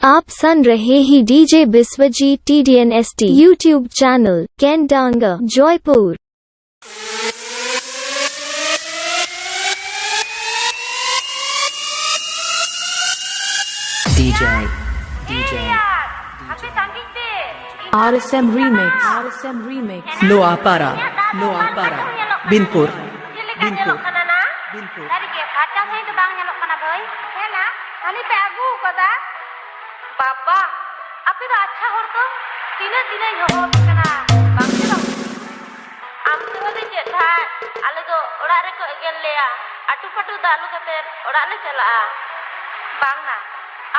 आप सुन रहे ही DJ Biswajit TDNST YouTube channel Kendanga Jaipur. DJ RSM remix Noah Para Binpur Dari ke kacang saya itu bang nyalok kana boy. Kena, ani pe agu kada. Baba, api to acha hor to. Tina ho kana. Bang se bang. Am to de je tha. Ale do ora re ko egel leya. Atu patu dalu kate ora le chala. Bang na.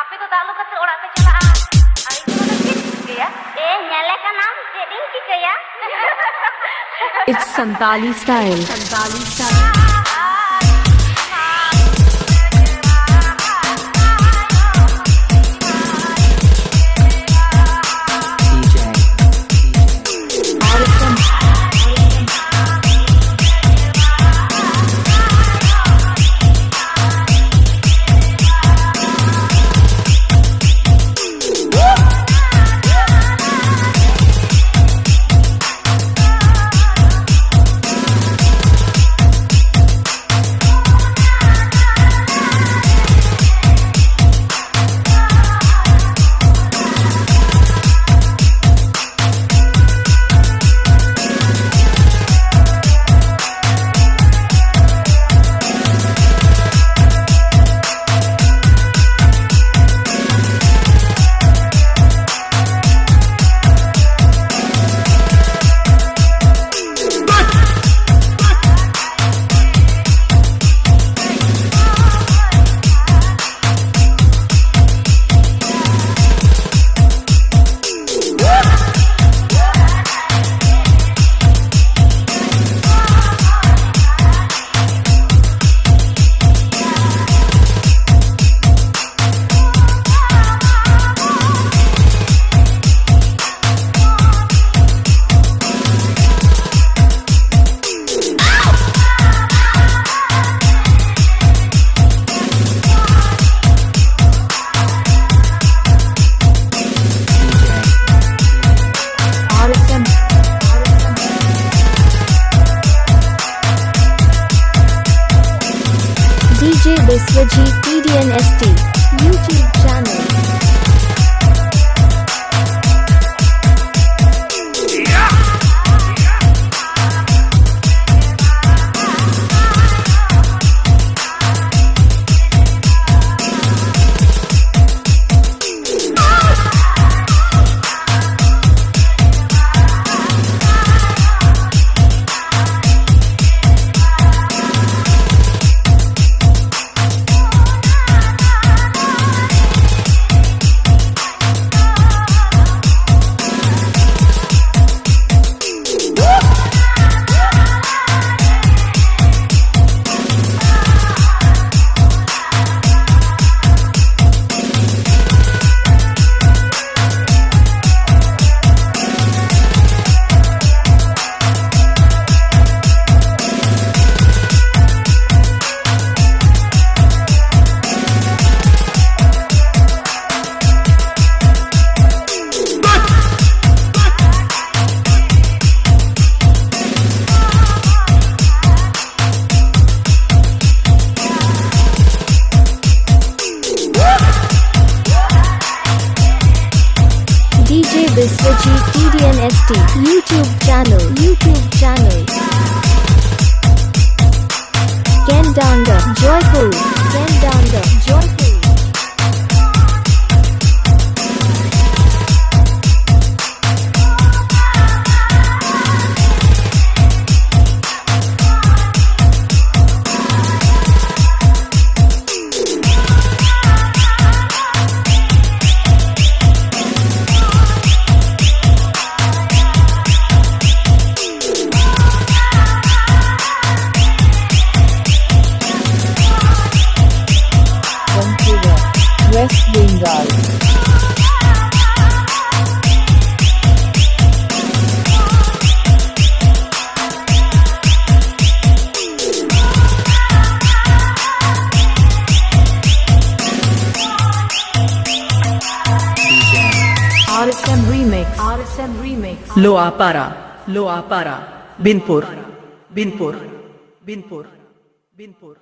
Api to dalu kate ora te chala. Ai to mana kit ya? Nyale ka naam jeding ki ya? It's Santali style. DJ Biswajit TDNST YouTube channel. DJ Biswajit TDNST YouTube channel Kendanga Jaipur. RSM Remix. RSM Remix. Loapara, Loapara, Binpur, Binpur, Binpur, Binpur.